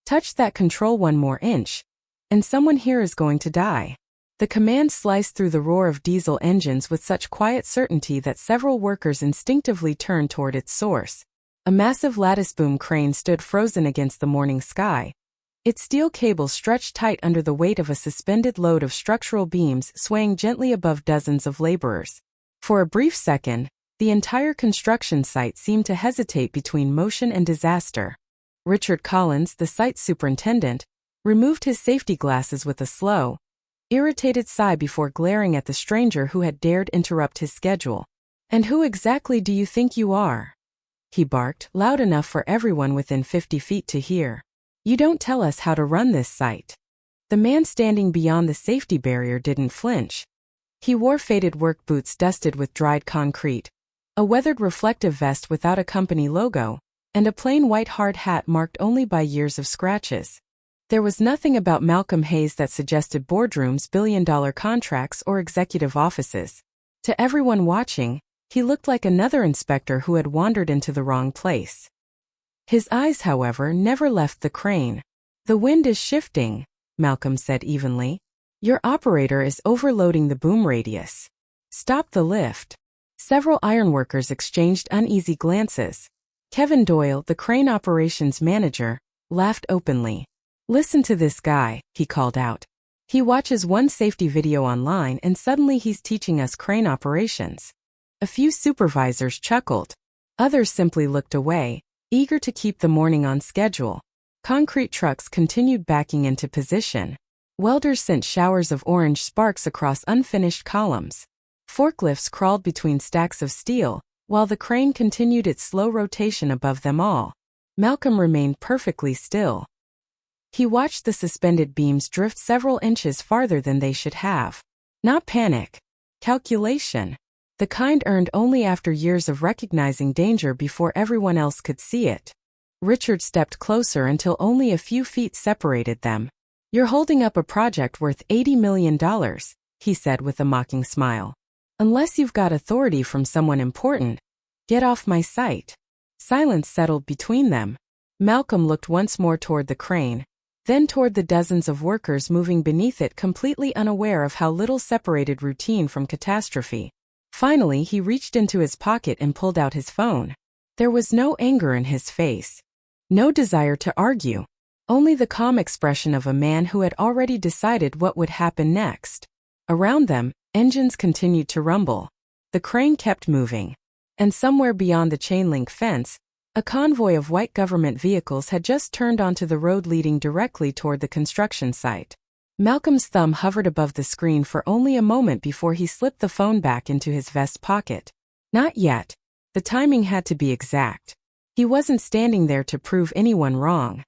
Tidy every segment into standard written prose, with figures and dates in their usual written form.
Touch that control one more inch, and someone here is going to die. The command sliced through the roar of diesel engines with such quiet certainty that several workers instinctively turned toward its source. A massive lattice boom crane stood frozen against the morning sky, its steel cables stretched tight under the weight of a suspended load of structural beams swaying gently above dozens of laborers. For a brief second, the entire construction site seemed to hesitate between motion and disaster. Richard Collins, the site superintendent, removed his safety glasses with a slow, irritated sigh before glaring at the stranger who had dared interrupt his schedule. "And who exactly do you think you are?" he barked, loud enough for everyone within 50 feet to hear. "You don't tell us how to run this site." The man standing beyond the safety barrier didn't flinch. He wore faded work boots dusted with dried concrete, a weathered reflective vest without a company logo, and a plain white hard hat marked only by years of scratches. There was nothing about Malcolm Hayes that suggested boardrooms, billion-dollar contracts, or executive offices. To everyone watching, he looked like another inspector who had wandered into the wrong place. His eyes, however, never left the crane. "The wind is shifting," Malcolm said evenly. "Your operator is overloading the boom radius. Stop the lift." Several ironworkers exchanged uneasy glances. Kevin Doyle, the crane operations manager, laughed openly. "Listen to this guy," he called out. "He watches one safety video online and suddenly he's teaching us crane operations." A few supervisors chuckled. Others simply looked away, eager to keep the morning on schedule. Concrete trucks continued backing into position. Welders sent showers of orange sparks across unfinished columns. Forklifts crawled between stacks of steel, while the crane continued its slow rotation above them all. Malcolm remained perfectly still. He watched the suspended beams drift several inches farther than they should have. Not panic. Calculation. The kind earned only after years of recognizing danger before everyone else could see it. Richard stepped closer until only a few feet separated them. "You're holding up a project worth $80 million, he said with a mocking smile. "Unless you've got authority from someone important, get off my site." Silence settled between them. Malcolm looked once more toward the crane, then toward the dozens of workers moving beneath it, completely unaware of how little separated routine from catastrophe. Finally, he reached into his pocket and pulled out his phone. There was no anger in his face. No desire to argue. Only the calm expression of a man who had already decided what would happen next. Around them, engines continued to rumble. The crane kept moving. And somewhere beyond the chain-link fence, a convoy of white government vehicles had just turned onto the road leading directly toward the construction site. Malcolm's thumb hovered above the screen for only a moment before he slipped the phone back into his vest pocket. Not yet. The timing had to be exact. He wasn't standing there to prove anyone wrong.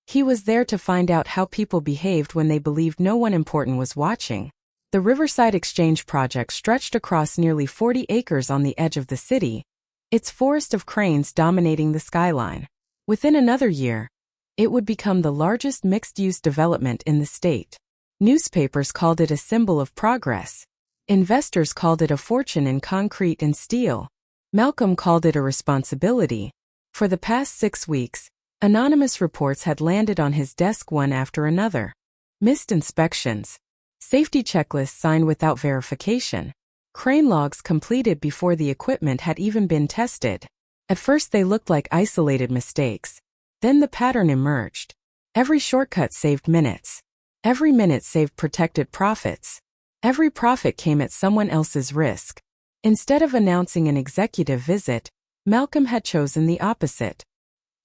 He was there to find out how people behaved when they believed no one important was watching. The Riverside Exchange project stretched across nearly 40 acres on the edge of the city, its forest of cranes dominating the skyline. Within another year, it would become the largest mixed-use development in the state. Newspapers called it a symbol of progress. Investors called it a fortune in concrete and steel. Malcolm called it a responsibility. For the past 6 weeks, anonymous reports had landed on his desk one after another. Missed inspections. Safety checklists signed without verification. Crane logs completed before the equipment had even been tested. At first they looked like isolated mistakes. Then the pattern emerged. Every shortcut saved minutes. Every minute saved protected profits. Every profit came at someone else's risk. Instead of announcing an executive visit, Malcolm had chosen the opposite.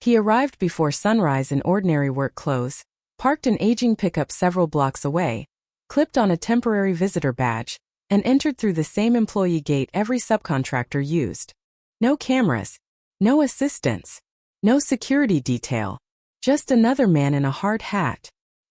He arrived before sunrise in ordinary work clothes, parked an aging pickup several blocks away, clipped on a temporary visitor badge, and entered through the same employee gate every subcontractor used. No cameras, no assistants, no security detail, just another man in a hard hat.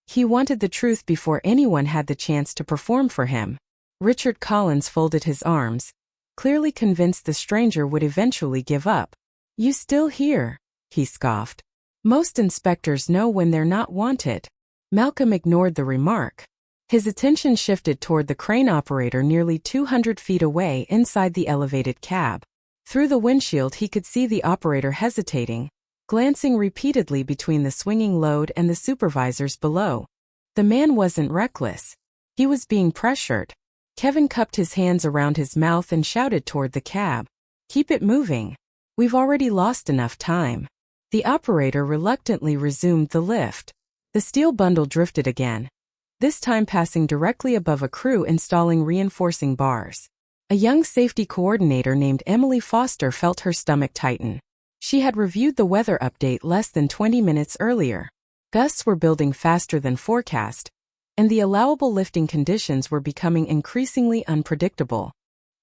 He wanted the truth before anyone had the chance to perform for him. Richard Collins folded his arms, clearly convinced the stranger would eventually give up. "You still here?" he scoffed. "Most inspectors know when they're not wanted." Malcolm ignored the remark. His attention shifted toward the crane operator nearly 200 feet away inside the elevated cab. Through the windshield he could see the operator hesitating, glancing repeatedly between the swinging load and the supervisors below. The man wasn't reckless. He was being pressured. Kevin cupped his hands around his mouth and shouted toward the cab. "Keep it moving. We've already lost enough time." The operator reluctantly resumed the lift. The steel bundle drifted again, this time passing directly above a crew installing reinforcing bars. A young safety coordinator named Emily Foster felt her stomach tighten. She had reviewed the weather update less than 20 minutes earlier. Gusts were building faster than forecast, and the allowable lifting conditions were becoming increasingly unpredictable.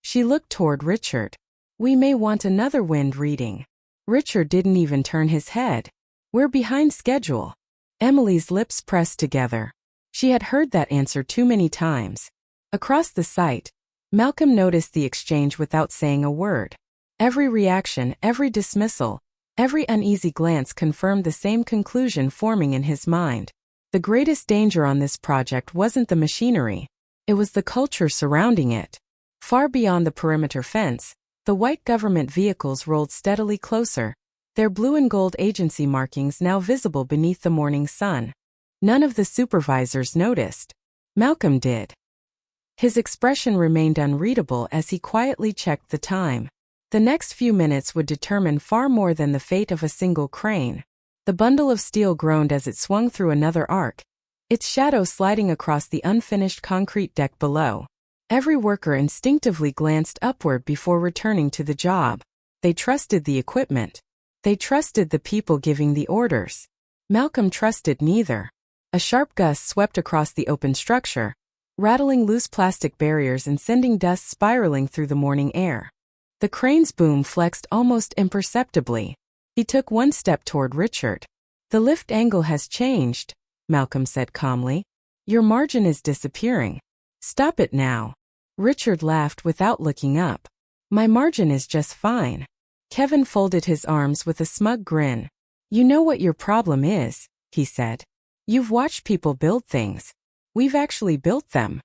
She looked toward Richard. "We may want another wind reading." Richard didn't even turn his head. "We're behind schedule." Emily's lips pressed together. She had heard that answer too many times. Across the site, Malcolm noticed the exchange without saying a word. Every reaction, every dismissal, every uneasy glance confirmed the same conclusion forming in his mind. The greatest danger on this project wasn't the machinery. It was the culture surrounding it. Far beyond the perimeter fence, the white government vehicles rolled steadily closer, their blue and gold agency markings now visible beneath the morning sun. None of the supervisors noticed. Malcolm did. His expression remained unreadable as he quietly checked the time. The next few minutes would determine far more than the fate of a single crane. The bundle of steel groaned as it swung through another arc, its shadow sliding across the unfinished concrete deck below. Every worker instinctively glanced upward before returning to the job. They trusted the equipment. They trusted the people giving the orders. Malcolm trusted neither. A sharp gust swept across the open structure, rattling loose plastic barriers and sending dust spiraling through the morning air. The crane's boom flexed almost imperceptibly. He took one step toward Richard. "The lift angle has changed," Malcolm said calmly. "Your margin is disappearing. Stop it now." Richard laughed without looking up. "My margin is just fine." Kevin folded his arms with a smug grin. "You know what your problem is," he said. "You've watched people build things. We've actually built them."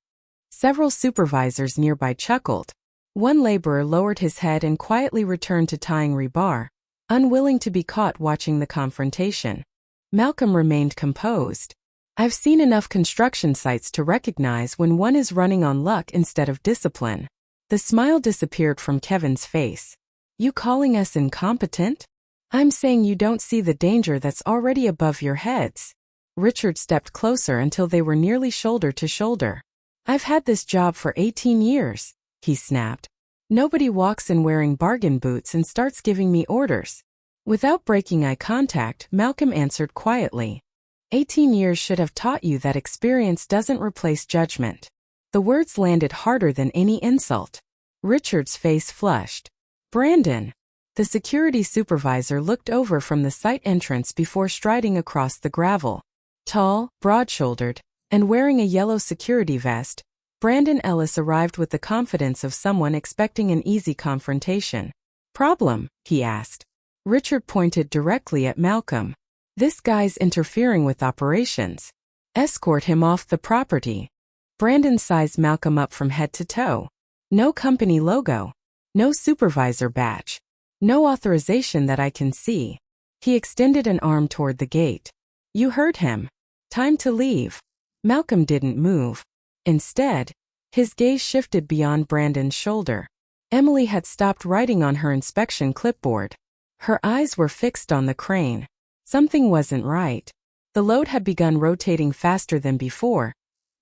Several supervisors nearby chuckled. One laborer lowered his head and quietly returned to tying rebar, unwilling to be caught watching the confrontation. Malcolm remained composed. "I've seen enough construction sites to recognize when one is running on luck instead of discipline." The smile disappeared from Kevin's face. "You calling us incompetent?" "I'm saying you don't see the danger that's already above your heads." Richard stepped closer until they were nearly shoulder to shoulder. "I've had this job for 18 years, he snapped. "Nobody walks in wearing bargain boots and starts giving me orders." Without breaking eye contact, Malcolm answered quietly. 18 years should have taught you that experience doesn't replace judgment." The words landed harder than any insult. Richard's face flushed. "Brandon." The security supervisor looked over from the site entrance before striding across the gravel. Tall, broad-shouldered, and wearing a yellow security vest, Brandon Ellis arrived with the confidence of someone expecting an easy confrontation. "Problem?" he asked. Richard pointed directly at Malcolm. "This guy's interfering with operations. Escort him off the property." Brandon sized Malcolm up from head to toe. "No company logo. No supervisor badge. No authorization that I can see." He extended an arm toward the gate. "You heard him. Time to leave." Malcolm didn't move. Instead, his gaze shifted beyond Brandon's shoulder. Emily had stopped writing on her inspection clipboard. Her eyes were fixed on the crane. Something wasn't right. The load had begun rotating faster than before,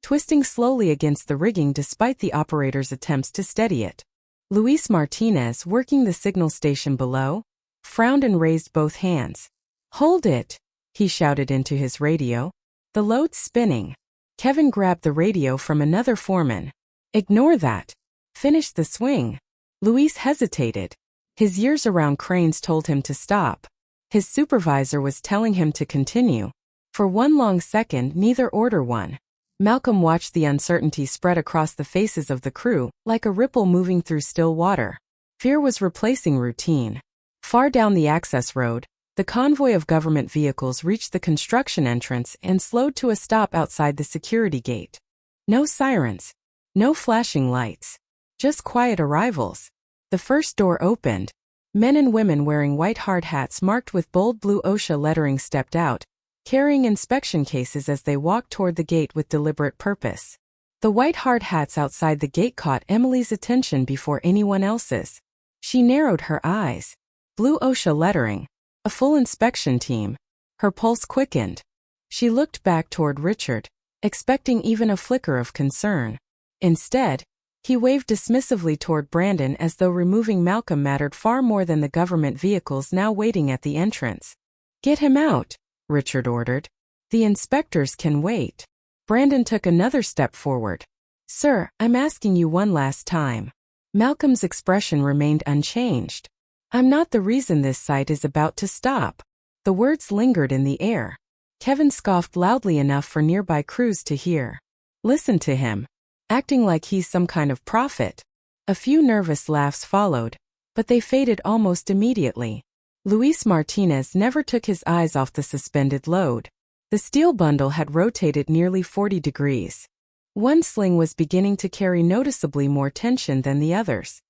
twisting slowly against the rigging despite the operator's attempts to steady it. Luis Martinez, working the signal station below, frowned and raised both hands. "Hold it," he shouted into his radio. "The load's spinning." Kevin grabbed the radio from another foreman. "Ignore that. Finish the swing." Luis hesitated. His years around cranes told him to stop. His supervisor was telling him to continue. For one long second, neither order won. Malcolm watched the uncertainty spread across the faces of the crew, like a ripple moving through still water. Fear was replacing routine. Far down the access road, the convoy of government vehicles reached the construction entrance and slowed to a stop outside the security gate. No sirens. No flashing lights. Just quiet arrivals. The first door opened. Men and women wearing white hard hats marked with bold blue OSHA lettering stepped out, carrying inspection cases as they walked toward the gate with deliberate purpose. The white hard hats outside the gate caught Emily's attention before anyone else's. She narrowed her eyes. Blue OSHA lettering. A full inspection team. Her pulse quickened. She looked back toward Richard, expecting even a flicker of concern. Instead, he waved dismissively toward Brandon as though removing Malcolm mattered far more than the government vehicles now waiting at the entrance. "Get him out," Richard ordered. "The inspectors can wait." Brandon took another step forward. "Sir, I'm asking you one last time." Malcolm's expression remained unchanged. "I'm not the reason this site is about to stop." The words lingered in the air. Kevin scoffed loudly enough for nearby crews to hear. "Listen to him. Acting like he's some kind of prophet." A few nervous laughs followed, but they faded almost immediately. Luis Martinez never took his eyes off the suspended load. The steel bundle had rotated nearly 40 degrees. One sling was beginning to carry noticeably more tension than the others.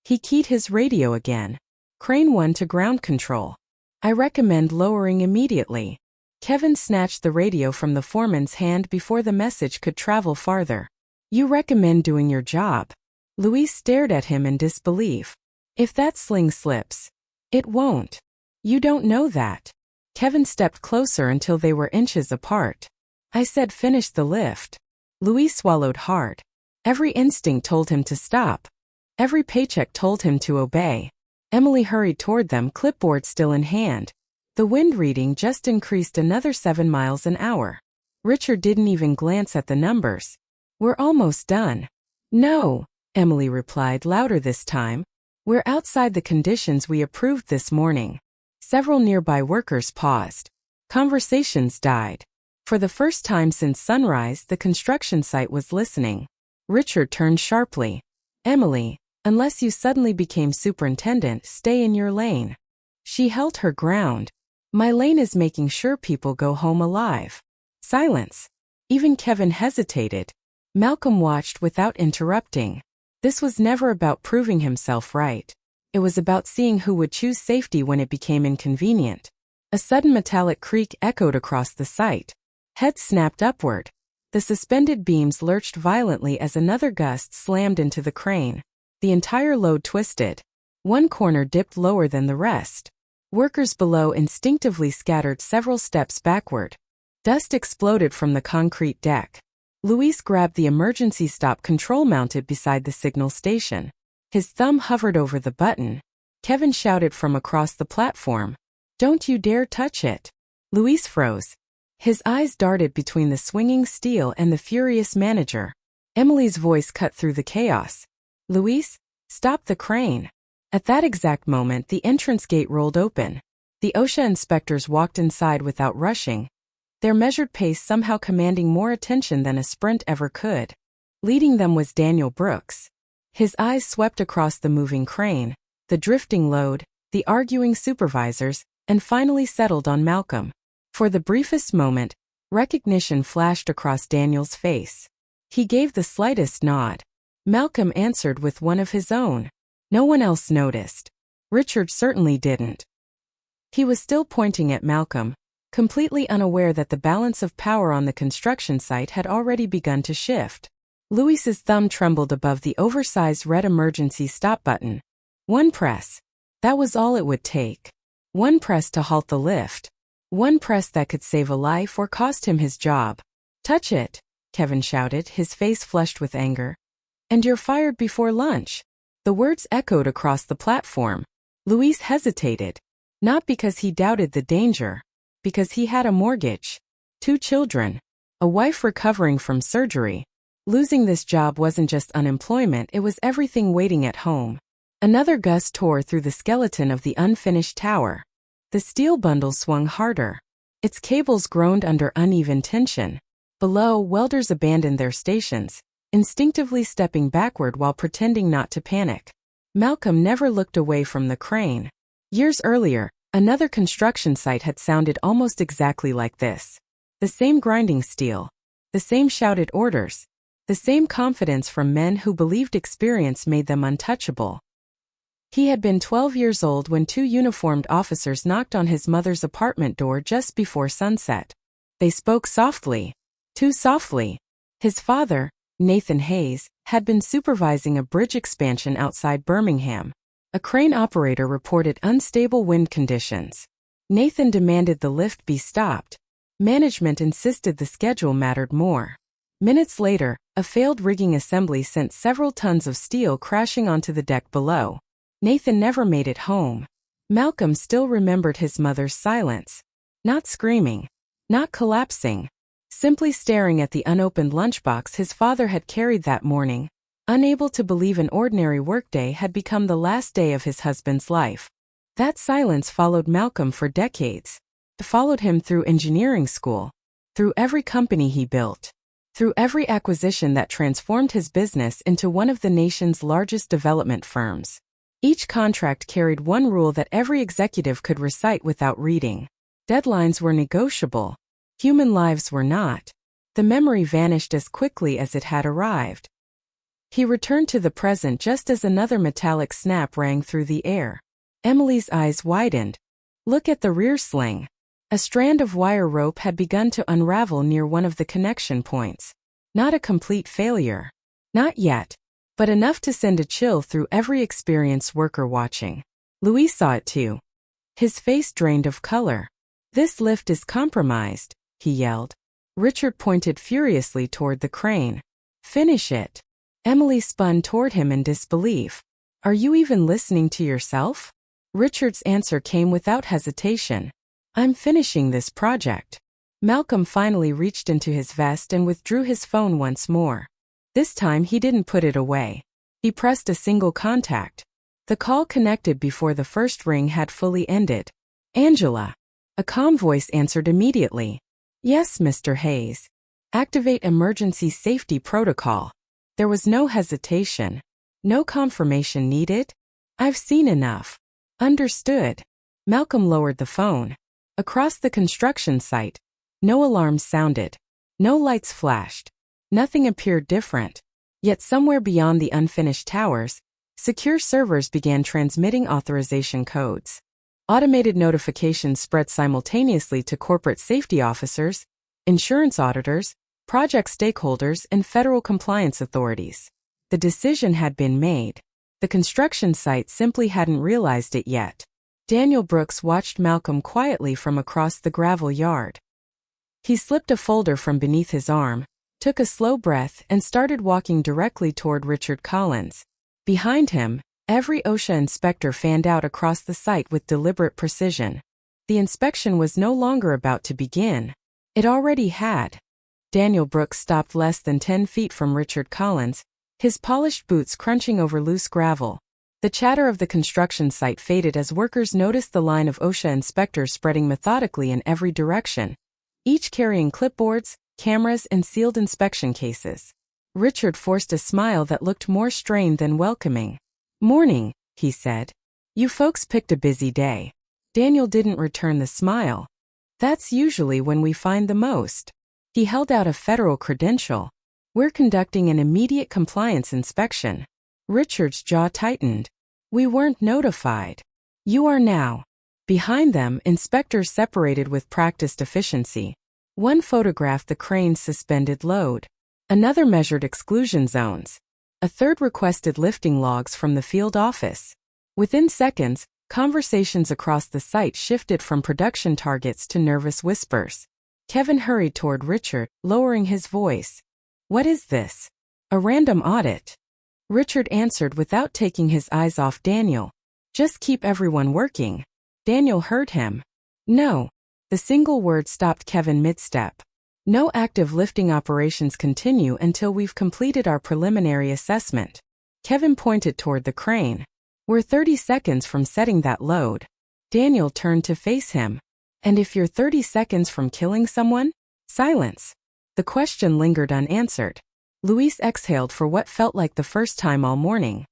He keyed his radio again. "Crane 1 to ground control. I recommend lowering immediately." Kevin snatched the radio from the foreman's hand before the message could travel farther. "You recommend doing your job?" Luis stared at him in disbelief. "If that sling slips, it won't." "You don't know that." Kevin stepped closer until they were inches apart. "I said finish the lift." Luis swallowed hard. Every instinct told him to stop. Every paycheck told him to obey. Emily hurried toward them, clipboard still in hand. The wind reading just increased another 7 miles an hour. Richard didn't even glance at the numbers. "We're almost done." "No," Emily replied louder this time. "We're outside the conditions we approved this morning." Several nearby workers paused. Conversations died. For the first time since sunrise, the construction site was listening. Richard turned sharply. "Emily, unless you suddenly became superintendent, stay in your lane." She held her ground. "My lane is making sure people go home alive." Silence. Even Kevin hesitated. Malcolm watched without interrupting. This was never about proving himself right. It was about seeing who would choose safety when it became inconvenient. A sudden metallic creak echoed across the site. Heads snapped upward. The suspended beams lurched violently as another gust slammed into the crane. The entire load twisted. One corner dipped lower than the rest. Workers below instinctively scattered several steps backward. Dust exploded from the concrete deck. Luis grabbed the emergency stop control mounted beside the signal station. His thumb hovered over the button. Kevin shouted from across the platform, "Don't you dare touch it." Luis froze. His eyes darted between the swinging steel and the furious manager. Emily's voice cut through the chaos. "Luis, stop the crane." At that exact moment, the entrance gate rolled open. The OSHA inspectors walked inside without rushing, their measured pace somehow commanding more attention than a sprint ever could. Leading them was Daniel Brooks. His eyes swept across the moving crane, the drifting load, the arguing supervisors, and finally settled on Malcolm. For the briefest moment, recognition flashed across Daniel's face. He gave the slightest nod. Malcolm answered with one of his own. No one else noticed. Richard certainly didn't. He was still pointing at Malcolm, completely unaware that the balance of power on the construction site had already begun to shift. Luis's thumb trembled above the oversized red emergency stop button. One press. That was all it would take. One press to halt the lift. One press that could save a life or cost him his job. "Touch it," Kevin shouted, his face flushed with anger. "And you're fired before lunch." The words echoed across the platform. Luis hesitated. Not because he doubted the danger. Because he had a mortgage. 2 children. A wife recovering from surgery. Losing this job wasn't just unemployment, it was everything waiting at home. Another gust tore through the skeleton of the unfinished tower. The steel bundle swung harder. Its cables groaned under uneven tension. Below, welders abandoned their stations, instinctively stepping backward while pretending not to panic. Malcolm never looked away from the crane. Years earlier, another construction site had sounded almost exactly like this. The same grinding steel. The same shouted orders. The same confidence from men who believed experience made them untouchable. He had been 12 years old when two uniformed officers knocked on his mother's apartment door just before sunset. They spoke softly. Too softly. His father, Nathan Hayes, had been supervising a bridge expansion outside Birmingham. A crane operator reported unstable wind conditions. Nathan demanded the lift be stopped. Management insisted the schedule mattered more. Minutes later, a failed rigging assembly sent several tons of steel crashing onto the deck below. Nathan never made it home. Malcolm still remembered his mother's silence. Not screaming. Not collapsing. Simply staring at the unopened lunchbox his father had carried that morning, unable to believe an ordinary workday had become the last day of his husband's life. That silence followed Malcolm for decades. It followed him through engineering school, through every company he built, through every acquisition that transformed his business into one of the nation's largest development firms. Each contract carried one rule that every executive could recite without reading. Deadlines were negotiable. Human lives were not. The memory vanished as quickly as it had arrived. He returned to the present just as another metallic snap rang through the air. Emily's eyes widened. Look at the rear sling. A strand of wire rope had begun to unravel near one of the connection points. Not a complete failure. Not yet. But enough to send a chill through every experienced worker watching. Louis saw it too. His face drained of color. This lift is compromised, he yelled. Richard pointed furiously toward the crane. Finish it. Emily spun toward him in disbelief. Are you even listening to yourself? Richard's answer came without hesitation. I'm finishing this project. Malcolm finally reached into his vest and withdrew his phone once more. This time he didn't put it away. He pressed a single contact. The call connected before the first ring had fully ended. Angela. A calm voice answered immediately. Yes, Mr. Hayes. Activate emergency safety protocol. There was no hesitation. No confirmation needed. I've seen enough. Understood. Malcolm lowered the phone. Across the construction site, no alarms sounded. No lights flashed. Nothing appeared different. Yet somewhere beyond the unfinished towers, secure servers began transmitting authorization codes. Automated notifications spread simultaneously to corporate safety officers, insurance auditors, project stakeholders, and federal compliance authorities. The decision had been made. The construction site simply hadn't realized it yet. Daniel Brooks watched Malcolm quietly from across the gravel yard. He slipped a folder from beneath his arm, took a slow breath, and started walking directly toward Richard Collins. Behind him, every OSHA inspector fanned out across the site with deliberate precision. The inspection was no longer about to begin. It already had. Daniel Brooks stopped less than 10 feet from Richard Collins, his polished boots crunching over loose gravel. The chatter of the construction site faded as workers noticed the line of OSHA inspectors spreading methodically in every direction, each carrying clipboards, cameras, and sealed inspection cases. Richard forced a smile that looked more strained than welcoming. Morning, he said. You folks picked a busy day. Daniel didn't return the smile. That's usually when we find the most. He held out a federal credential. We're conducting an immediate compliance inspection. Richard's jaw tightened. We weren't notified. You are now. Behind them, inspectors separated with practiced efficiency. One photographed the crane's suspended load. Another measured exclusion zones. A third requested lifting logs from the field office. Within seconds, conversations across the site shifted from production targets to nervous whispers. Kevin hurried toward Richard, lowering his voice. What is this? A random audit. Richard answered without taking his eyes off Daniel. Just keep everyone working. Daniel heard him. No. The single word stopped Kevin mid-step. No active lifting operations continue until we've completed our preliminary assessment. Kevin pointed toward the crane. We're 30 seconds from setting that load. Daniel turned to face him. And if you're 30 seconds from killing someone? Silence. The question lingered unanswered. Luis exhaled for what felt like the first time all morning.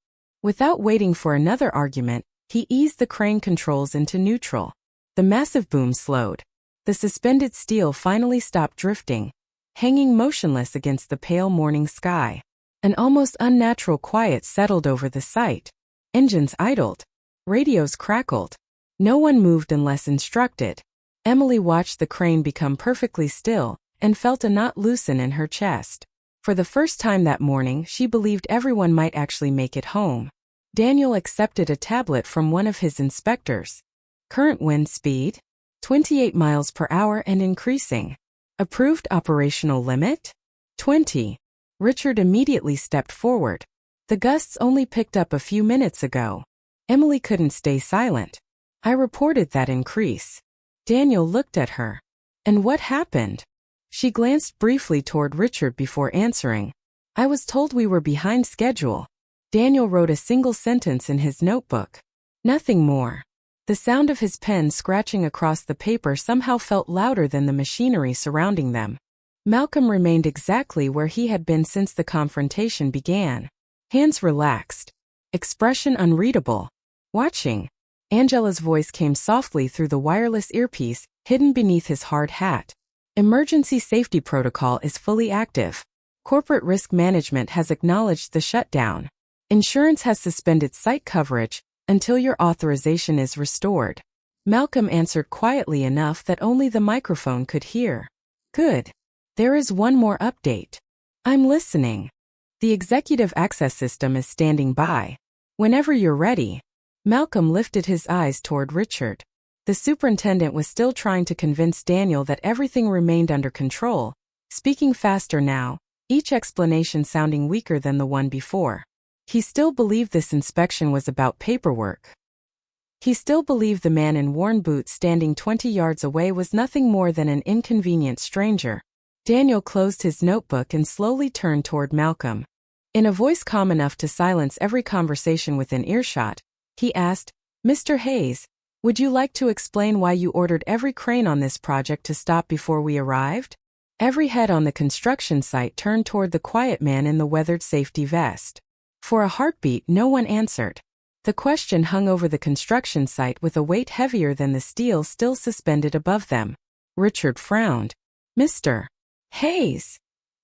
Without waiting for another argument, he eased the crane controls into neutral. The massive boom slowed. The suspended steel finally stopped drifting, hanging motionless against the pale morning sky. An almost unnatural quiet settled over the site. Engines idled. Radios crackled. No one moved unless instructed. Emily watched the crane become perfectly still and felt a knot loosen in her chest. For the first time that morning, she believed everyone might actually make it home. Daniel accepted a tablet from one of his inspectors. Current wind speed? 28 miles per hour and increasing. Approved operational limit? 20. Richard immediately stepped forward. The gusts only picked up a few minutes ago. Emily couldn't stay silent. I reported that increase. Daniel looked at her. And what happened? She glanced briefly toward Richard before answering. I was told we were behind schedule. Daniel wrote a single sentence in his notebook. Nothing more. The sound of his pen scratching across the paper somehow felt louder than the machinery surrounding them. Malcolm remained exactly where he had been since the confrontation began. Hands relaxed. Expression unreadable. Watching. Angela's voice came softly through the wireless earpiece, hidden beneath his hard hat. Emergency safety protocol is fully active. Corporate risk management has acknowledged the shutdown. Insurance has suspended site coverage until your authorization is restored. Malcolm answered quietly enough that only the microphone could hear. Good. There is one more update. I'm listening. The executive access system is standing by. Whenever you're ready. Malcolm lifted his eyes toward Richard. The superintendent was still trying to convince Daniel that everything remained under control, speaking faster now, each explanation sounding weaker than the one before. He still believed this inspection was about paperwork. He still believed the man in worn boots standing 20 yards away was nothing more than an inconvenient stranger. Daniel closed his notebook and slowly turned toward Malcolm. In a voice calm enough to silence every conversation within earshot, he asked, Mr. Hayes, would you like to explain why you ordered every crane on this project to stop before we arrived? Every head on the construction site turned toward the quiet man in the weathered safety vest. For a heartbeat, no one answered. The question hung over the construction site with a weight heavier than the steel still suspended above them. Richard frowned. Mr. Hayes,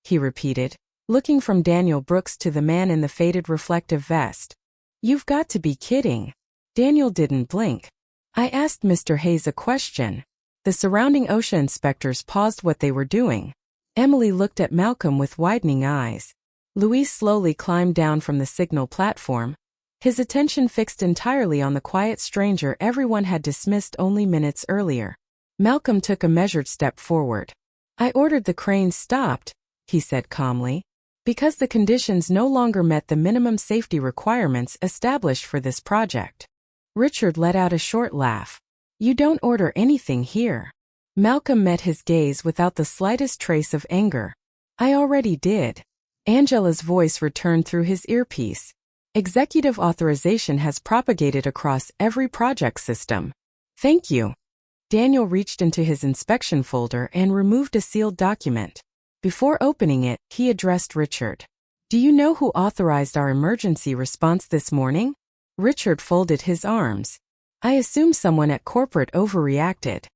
he repeated, looking from Daniel Brooks to the man in the faded reflective vest. You've got to be kidding. Daniel didn't blink. I asked Mr. Hayes a question. The surrounding OSHA inspectors paused what they were doing. Emily looked at Malcolm with widening eyes. Louis slowly climbed down from the signal platform, his attention fixed entirely on the quiet stranger everyone had dismissed only minutes earlier. Malcolm took a measured step forward. I ordered the cranes stopped, he said calmly, because the conditions no longer met the minimum safety requirements established for this project. Richard let out a short laugh. You don't order anything here. Malcolm met his gaze without the slightest trace of anger. I already did. Angela's voice returned through his earpiece. Executive authorization has propagated across every project system. Thank you. Daniel reached into his inspection folder and removed a sealed document. Before opening it, he addressed Richard. Do you know who authorized our emergency response this morning? Richard folded his arms. I assume someone at corporate overreacted.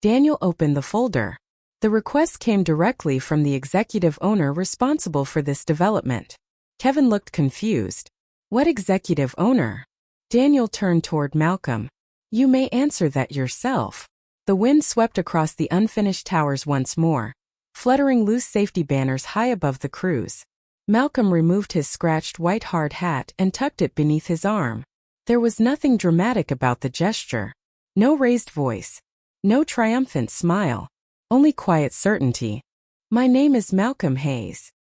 Daniel opened the folder. The request came directly from the executive owner responsible for this development. Kevin looked confused. What executive owner? Daniel turned toward Malcolm. You may answer that yourself. The wind swept across the unfinished towers once more, fluttering loose safety banners high above the crews. Malcolm removed his scratched white hard hat and tucked it beneath his arm. There was nothing dramatic about the gesture. No raised voice. No triumphant smile. Only quiet certainty. My name is Malcolm Hayes.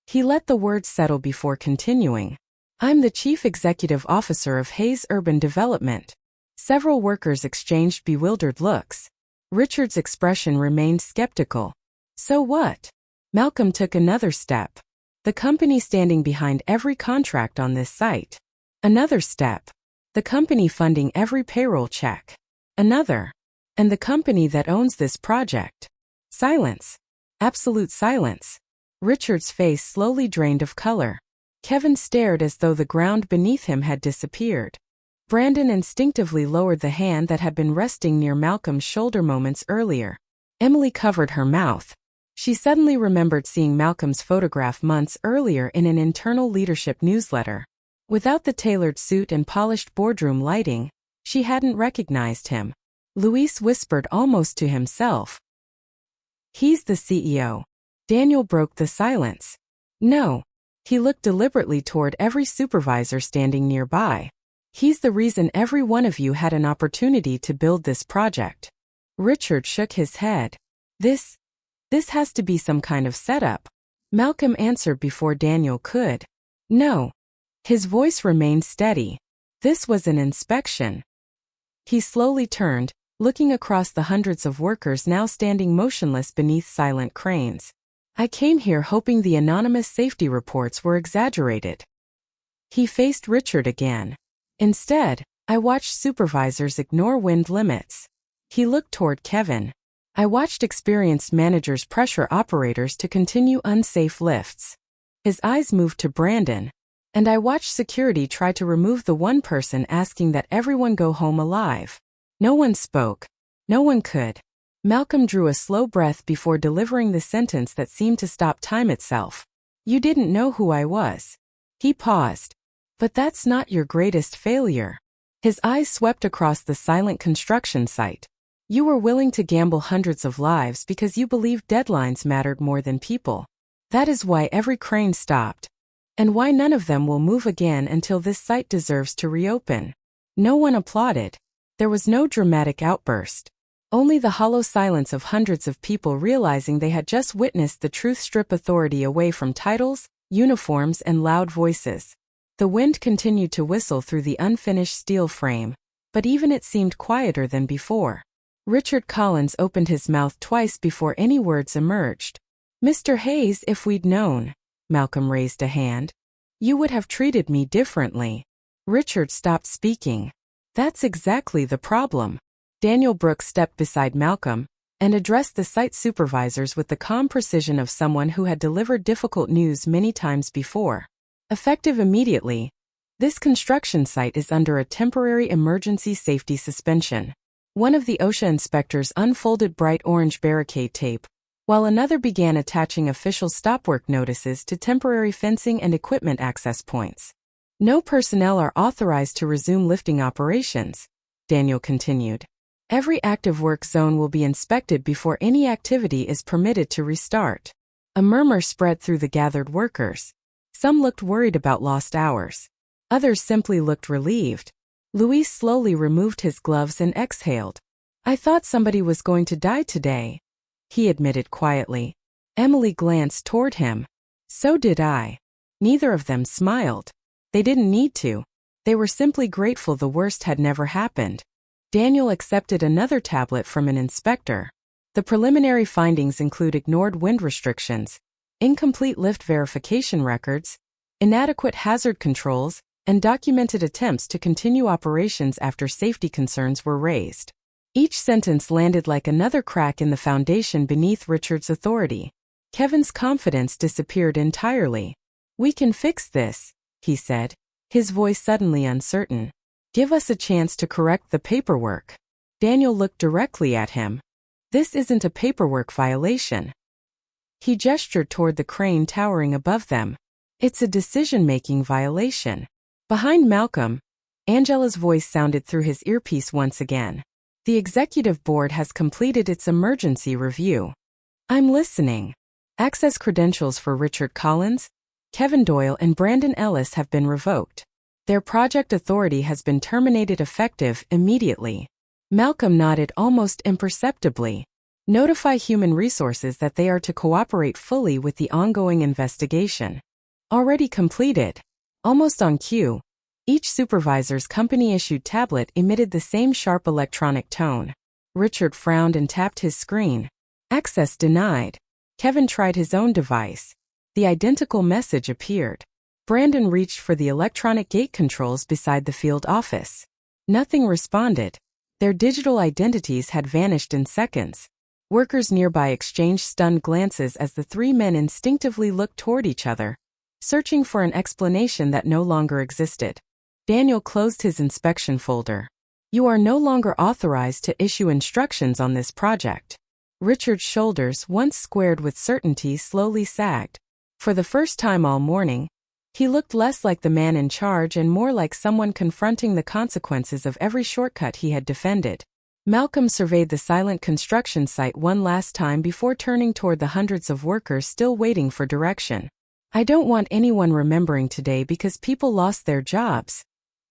He let the words settle before continuing. I'm the Chief Executive Officer of Hayes Urban Development. Several workers exchanged bewildered looks. Richard's expression remained skeptical. So what? Malcolm took another step. The company standing behind every contract on this site. Another step. The company funding every payroll check. Another. And the company that owns this project. Silence. Absolute silence. Richard's face slowly drained of color. Kevin stared as though the ground beneath him had disappeared. Brandon instinctively lowered the hand that had been resting near Malcolm's shoulder moments earlier. Emily covered her mouth. She suddenly remembered seeing Malcolm's photograph months earlier in an internal leadership newsletter. Without the tailored suit and polished boardroom lighting, she hadn't recognized him. Luis whispered almost to himself. "He's the CEO." Daniel broke the silence. "No." He looked deliberately toward every supervisor standing nearby. "He's the reason every one of you had an opportunity to build this project." Richard shook his head. This has to be some kind of setup." Malcolm answered before Daniel could. "No." His voice remained steady. "This was an inspection." He slowly turned, looking across the hundreds of workers now standing motionless beneath silent cranes. "I came here hoping the anonymous safety reports were exaggerated." He faced Richard again. "Instead, I watched supervisors ignore wind limits." He looked toward Kevin. "I watched experienced managers pressure operators to continue unsafe lifts." His eyes moved to Brandon. "And I watched security try to remove the one person asking that everyone go home alive." No one spoke. No one could. Malcolm drew a slow breath before delivering the sentence that seemed to stop time itself. "You didn't know who I was." He paused. "But that's not your greatest failure." His eyes swept across the silent construction site. "You were willing to gamble hundreds of lives because you believed deadlines mattered more than people. That is why every crane stopped. And why none of them will move again until this site deserves to reopen." No one applauded. There was no dramatic outburst. Only the hollow silence of hundreds of people realizing they had just witnessed the truth strip authority away from titles, uniforms, and loud voices. The wind continued to whistle through the unfinished steel frame, but even it seemed quieter than before. Richard Collins opened his mouth twice before any words emerged. "Mr. Hayes, if we'd known," Malcolm raised a hand, "you would have treated me differently." Richard stopped speaking. "That's exactly the problem." Daniel Brooks stepped beside Malcolm and addressed the site supervisors with the calm precision of someone who had delivered difficult news many times before. "Effective immediately, this construction site is under a temporary emergency safety suspension." One of the OSHA inspectors unfolded bright orange barricade tape, while another began attaching official stop-work notices to temporary fencing and equipment access points. "No personnel are authorized to resume lifting operations," Daniel continued. "Every active work zone will be inspected before any activity is permitted to restart." A murmur spread through the gathered workers. Some looked worried about lost hours. Others simply looked relieved. Luis slowly removed his gloves and exhaled. "I thought somebody was going to die today," he admitted quietly. Emily glanced toward him. "So did I." Neither of them smiled. They didn't need to. They were simply grateful the worst had never happened. Daniel accepted another tablet from an inspector. The preliminary findings include ignored wind restrictions, incomplete lift verification records, inadequate hazard controls, and documented attempts to continue operations after safety concerns were raised. Each sentence landed like another crack in the foundation beneath Richard's authority. Kevin's confidence disappeared entirely. "We can fix this," he said, his voice suddenly uncertain. "Give us a chance to correct the paperwork." Daniel looked directly at him. "This isn't a paperwork violation." He gestured toward the crane towering above them. "It's a decision-making violation." Behind Malcolm, Angela's voice sounded through his earpiece once again. "The executive board has completed its emergency review." "I'm listening." "Access credentials for Richard Collins, Kevin Doyle, and Brandon Ellis have been revoked. Their project authority has been terminated effective immediately." Malcolm nodded almost imperceptibly. "Notify Human Resources that they are to cooperate fully with the ongoing investigation." "Already completed." Almost on cue, each supervisor's company-issued tablet emitted the same sharp electronic tone. Richard frowned and tapped his screen. "Access denied." Kevin tried his own device. The identical message appeared. Brandon reached for the electronic gate controls beside the field office. Nothing responded. Their digital identities had vanished in seconds. Workers nearby exchanged stunned glances as the three men instinctively looked toward each other, searching for an explanation that no longer existed. Daniel closed his inspection folder. "You are no longer authorized to issue instructions on this project." Richard's shoulders, once squared with certainty, slowly sagged. For the first time all morning, He looked less like the man in charge and more like someone confronting the consequences of every shortcut he had defended. Malcolm surveyed the silent construction site one last time before turning toward the hundreds of workers still waiting for direction. "I don't want anyone remembering today because people lost their jobs,"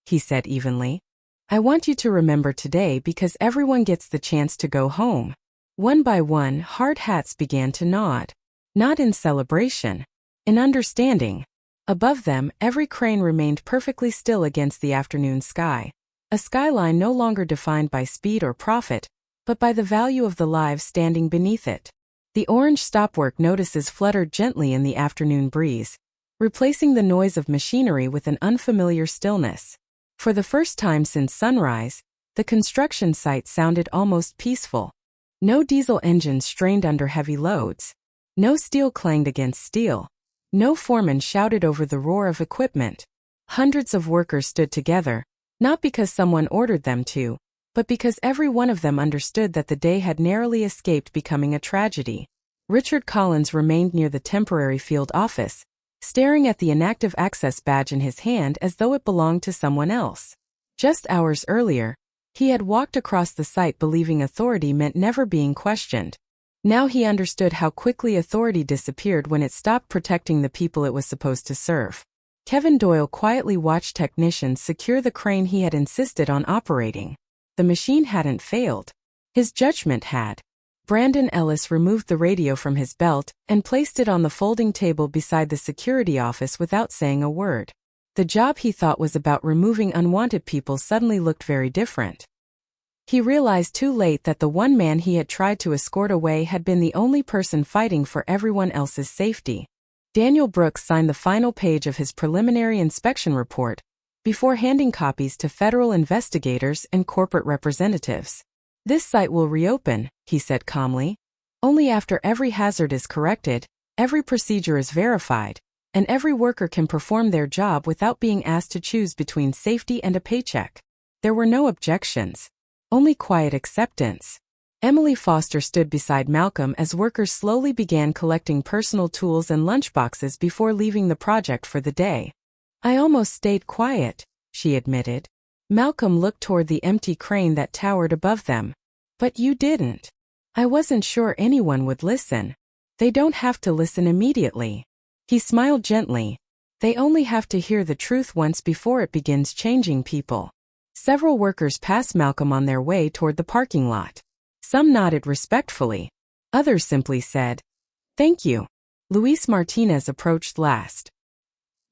he said evenly. "I want you to remember today because everyone gets the chance to go home." One by one, hard hats began to nod. Not in celebration, in understanding. Above them, every crane remained perfectly still against the afternoon sky. A skyline no longer defined by speed or profit, but by the value of the lives standing beneath it. The orange stopwork notices fluttered gently in the afternoon breeze, replacing the noise of machinery with an unfamiliar stillness. For the first time since sunrise, the construction site sounded almost peaceful. No diesel engines strained under heavy loads. No steel clanged against steel. No foreman shouted over the roar of equipment. Hundreds of workers stood together, not because someone ordered them to, but because every one of them understood that the day had narrowly escaped becoming a tragedy. Richard Collins remained near the temporary field office, staring at the inactive access badge in his hand as though it belonged to someone else. Just hours earlier, he had walked across the site believing authority meant never being questioned. Now he understood how quickly authority disappeared when it stopped protecting the people it was supposed to serve. Kevin Doyle quietly watched technicians secure the crane he had insisted on operating. The machine hadn't failed. His judgment had. Brandon Ellis removed the radio from his belt and placed it on the folding table beside the security office without saying a word. The job he thought was about removing unwanted people suddenly looked very different. He realized too late that the one man he had tried to escort away had been the only person fighting for everyone else's safety. Daniel Brooks signed the final page of his preliminary inspection report before handing copies to federal investigators and corporate representatives. "This site will reopen," he said calmly, "only after every hazard is corrected, every procedure is verified, and every worker can perform their job without being asked to choose between safety and a paycheck." There were no objections. Only quiet acceptance. Emily Foster stood beside Malcolm as workers slowly began collecting personal tools and lunchboxes before leaving the project for the day. "I almost stayed quiet," she admitted. Malcolm looked toward the empty crane that towered above them. "But you didn't." "I wasn't sure anyone would listen." "They don't have to listen immediately." He smiled gently. "They only have to hear the truth once before it begins changing people." Several workers passed Malcolm on their way toward the parking lot. Some nodded respectfully. Others simply said, "Thank you." Luis Martinez approached last.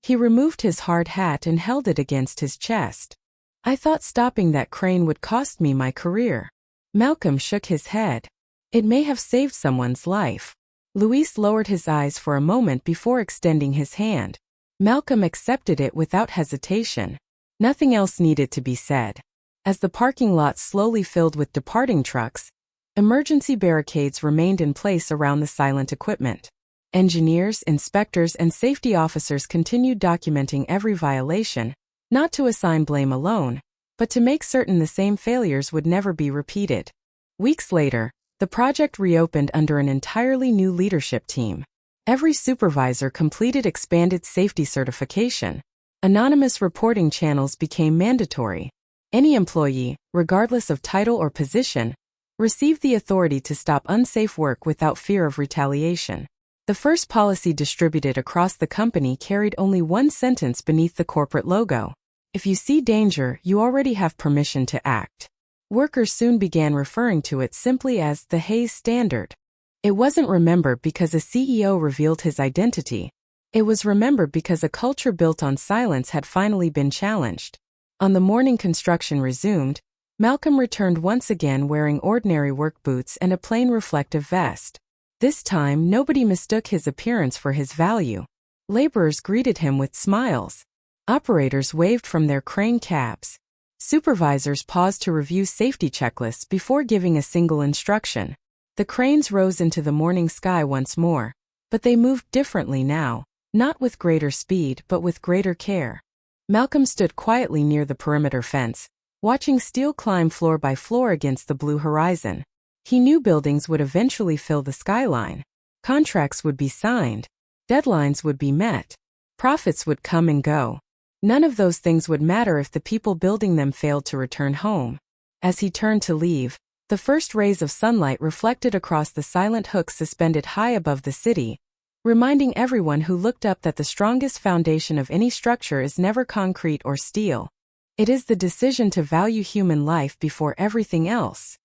He removed his hard hat and held it against his chest. "I thought stopping that crane would cost me my career." Malcolm shook his head. "It may have saved someone's life." Luis lowered his eyes for a moment before extending his hand. Malcolm accepted it without hesitation. Nothing else needed to be said. As the parking lot slowly filled with departing trucks, emergency barricades remained in place around the silent equipment. Engineers, inspectors, and safety officers continued documenting every violation, not to assign blame alone, but to make certain the same failures would never be repeated. Weeks later, the project reopened under an entirely new leadership team. Every supervisor completed expanded safety certification. Anonymous reporting channels became mandatory. Any employee, regardless of title or position, received the authority to stop unsafe work without fear of retaliation. The first policy distributed across the company carried only one sentence beneath the corporate logo: "If you see danger, you already have permission to act." Workers soon began referring to it simply as the Hayes Standard. It wasn't remembered because a CEO revealed his identity. It was remembered because a culture built on silence had finally been challenged. On the morning construction resumed, Malcolm returned once again wearing ordinary work boots and a plain reflective vest. This time, nobody mistook his appearance for his value. Laborers greeted him with smiles. Operators waved from their crane cabs. Supervisors paused to review safety checklists before giving a single instruction. The cranes rose into the morning sky once more, but they moved differently now. Not with greater speed but with greater care. Malcolm stood quietly near the perimeter fence, watching steel climb floor by floor against the blue horizon. He knew buildings would eventually fill the skyline. Contracts would be signed. Deadlines would be met. Profits would come and go. None of those things would matter if the people building them failed to return home. As he turned to leave, the first rays of sunlight reflected across the silent hooks suspended high above the city, reminding everyone who looked up that the strongest foundation of any structure is never concrete or steel. It is the decision to value human life before everything else.